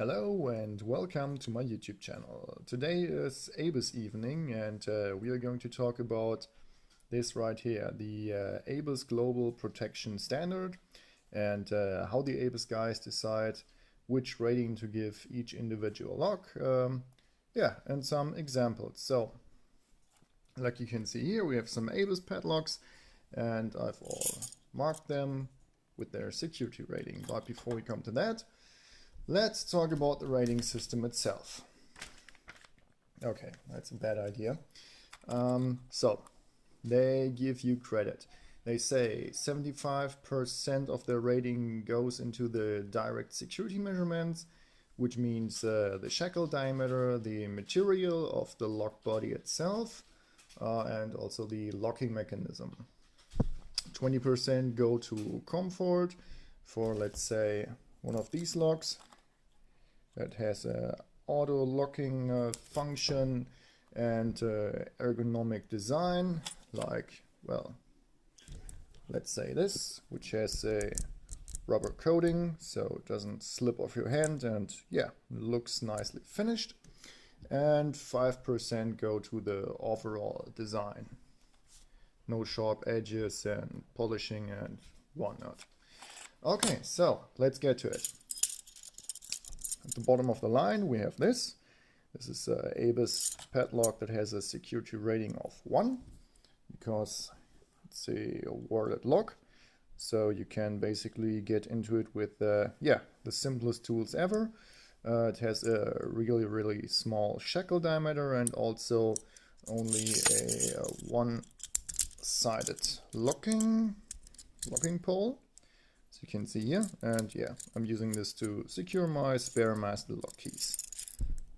Hello and welcome to my YouTube channel. Today is ABIS evening and we are going to talk about this right here, the ABIS Global Protection Standard, and how the ABIS guys decide which rating to give each individual lock. And some examples. So, like you can see here, we have some ABIS padlocks and I've all marked them with their security rating. But before we come to that, let's talk about the rating system itself. Okay, that's a bad idea. So, they give you credit. They say 75% of their rating goes into the direct security measurements, which means the shackle diameter, the material of the lock body itself, and also the locking mechanism. 20% go to comfort for, let's say, one of these locks that has a auto locking function and ergonomic design, like, well, let's say this, which has a rubber coating so it doesn't slip off your hand and yeah, looks nicely finished. And 5% go to the overall design. No sharp edges and polishing and whatnot. Okay, so let's get to it. At the bottom of the line we have this. This is an ABIS padlock that has a security rating of 1 because it's a worded lock. So you can basically get into it with the simplest tools ever. It has a really small shackle diameter and also only a one-sided locking pole. So you can see here, and yeah, I'm using this to secure my spare master lock keys.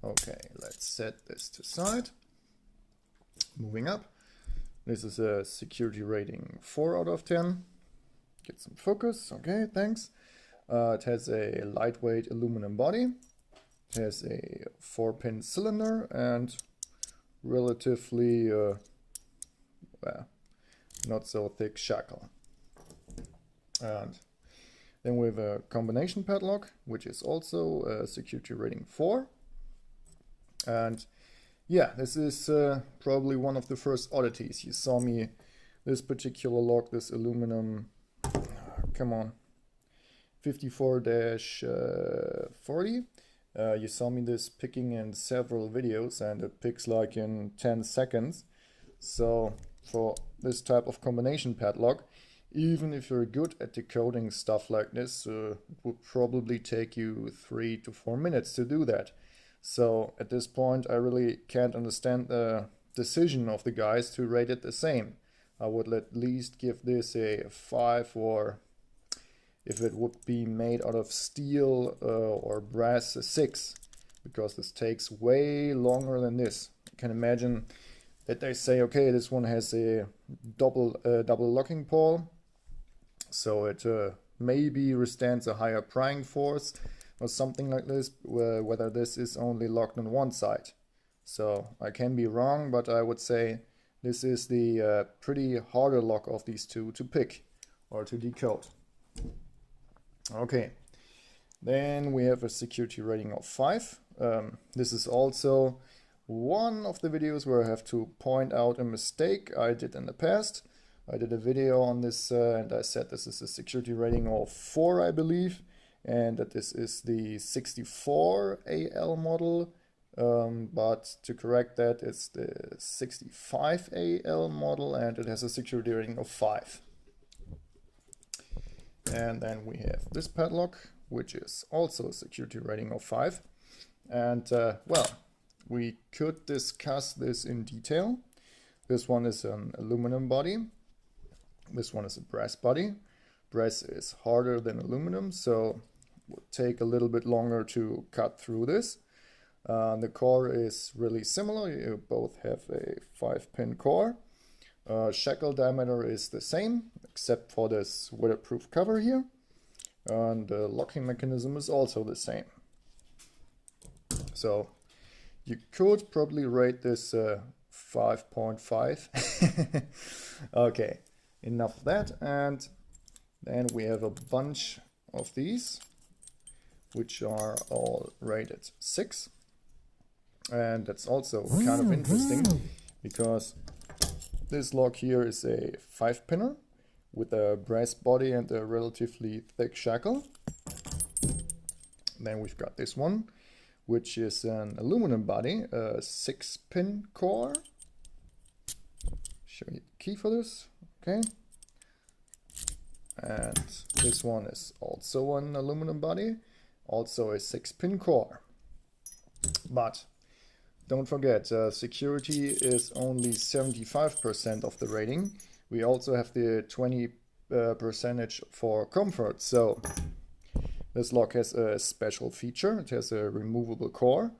Okay, let's set this to side. Moving up, this is a security rating 4 out of 10. Get some focus, okay, thanks. It has a lightweight aluminum body. It has a 4-pin cylinder and relatively not so thick shackle. And then we have a combination padlock, which is also a security rating 4. And yeah, this is probably one of the first oddities. You saw me, this particular lock, this aluminum, come on, 54-40. You saw me this picking in several videos and it picks like in 10 seconds. So for this type of combination padlock, even if you're good at decoding stuff like this, it would probably take you 3 to 4 minutes to do that. So at this point, I really can't understand the decision of the guys to rate it the same. I would at least give this a 5, or if it would be made out of steel or brass, a 6, because this takes way longer than this. You can imagine that they say, okay, this one has a double locking pole, so it maybe withstands a higher prying force or something like this, whether this is only locked on one side. So I can be wrong, but I would say this is the pretty harder lock of these two to pick or to decode. Okay, then we have a security rating of 5. This is also one of the videos where I have to point out a mistake I did in the past. I did a video on this and I said this is a security rating of 4, I believe, and that this is the 64 AL model, but to correct that, it's the 65 AL model and it has a security rating of 5. And then we have this padlock, which is also a security rating of 5. And well, we could discuss this in detail. This one is an aluminum body. This one is a brass body. Brass is harder than aluminum, so it would take a little bit longer to cut through this. The core is really similar. You both have a 5-pin core. Shackle diameter is the same, except for this weatherproof cover here. And the locking mechanism is also the same. So you could probably rate this 5.5. Okay, enough of that. And then we have a bunch of these. which are all rated 6. And that's also kind of interesting because this lock here is a 5-pinner with a brass body and a relatively thick shackle. Then we've got this one, which is an aluminum body, a 6-pin core. Show you the key for this. Okay. And this one is also an aluminum body, also a 6-pin core. But don't forget, security is only 75% of the rating. We also have the 20% for comfort. So this lock has a special feature. It has a removable core,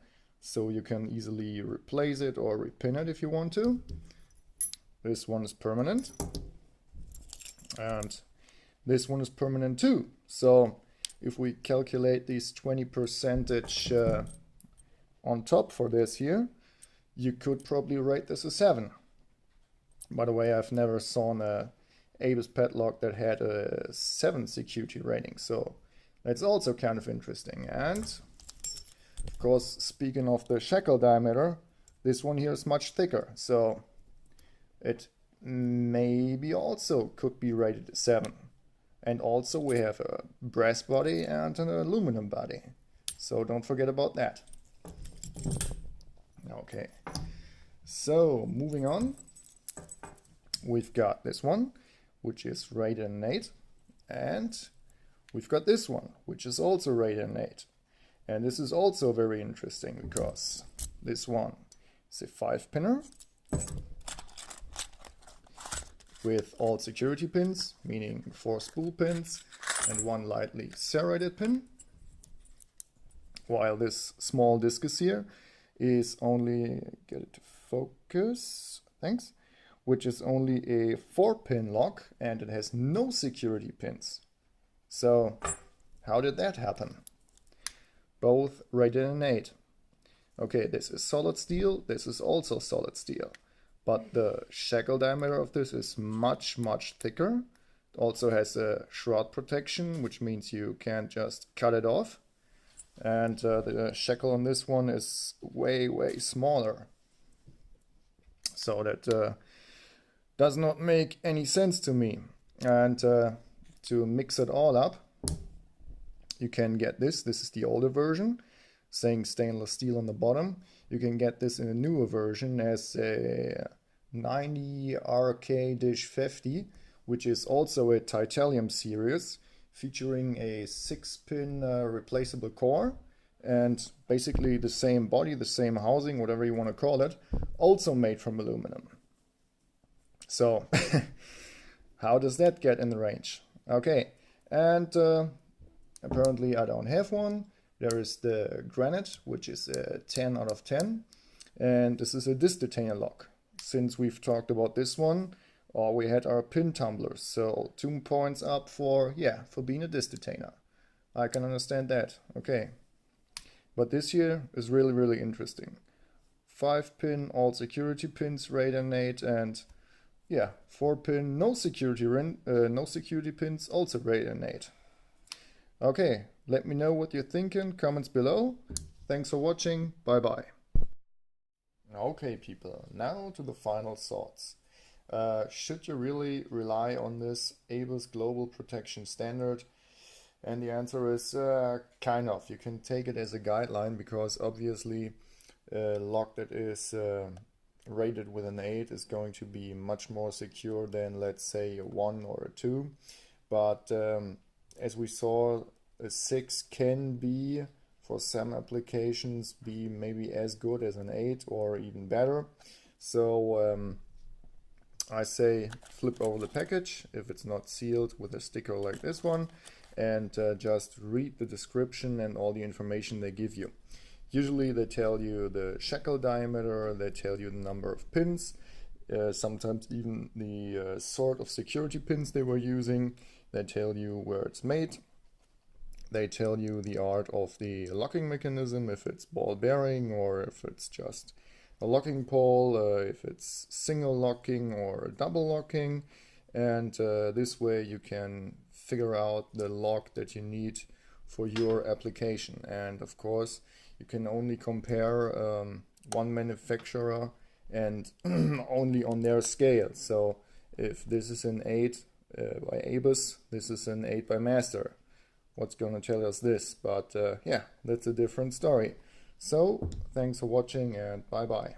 so you can easily replace it or repin it if you want to. This one is permanent. And this one is permanent too. So if we calculate these 20% on top for this here, you could probably rate this a 7. By the way, I've never saw a ABUS padlock that had a 7 security rating, so that's also kind of interesting. And of course, speaking of the shackle diameter, this one here is much thicker, so it maybe also could be rated a 7. And also we have a brass body and an aluminum body, so don't forget about that. Okay, so moving on, we've got this one, which is rated an 8, and we've got this one, which is also rated an 8. And this is also very interesting because this one is a 5-pinner with all security pins, meaning 4 spool pins and 1 lightly serrated pin. While this small discus here is only, get it to focus, thanks, which is only a 4-pin lock and it has no security pins. So how did that happen? Both rated an 8. Okay, this is solid steel, this is also solid steel, but the shackle diameter of this is much thicker. It also has a shroud protection, which means you can't just cut it off. And the shackle on this one is way smaller. So that does not make any sense to me. And to mix it all up, you can get this. This is the older version, saying stainless steel on the bottom. You can get this in a newer version as a 90 RK-50, which is also a titanium series, featuring a 6-pin replaceable core and basically the same body, the same housing, whatever you want to call it, also made from aluminum. So how does that get in the range? Okay, and apparently I don't have one. There is the Granite, which is a 10 out of 10, and this is a disc detainer lock. Since we've talked about this one, we had our pin tumblers, so 2 points up for being a disc detainer. I can understand that, okay. But this here is really interesting. 5-pin, all security pins, rated an 8, and 4-pin, no security pins, also rated an 8. Okay, let me know what you're thinking, comments below. Thanks for watching, bye bye. Okay people, now to the final thoughts. Should you really rely on this ABUS Global Protection Standard? And the answer is kind of. You can take it as a guideline because obviously a lock that is rated with an 8 is going to be much more secure than, let's say, a 1 or a 2. But as we saw, a 6 can be, for some applications, be maybe as good as an 8 or even better. So I say flip over the package if it's not sealed with a sticker like this one, and just read the description and all the information they give you. Usually they tell you the shackle diameter, they tell you the number of pins, sometimes even the sort of security pins they were using. They tell you where it's made. They tell you the art of the locking mechanism, if it's ball bearing or if it's just a locking pole, if it's single locking or double locking. And this way you can figure out the lock that you need for your application. And of course, you can only compare one manufacturer and only on their scale. So if this is an 8 by ABUS, this is an 8 by Master. What's going to tell us this? But yeah, that's a different story. So thanks for watching and bye bye.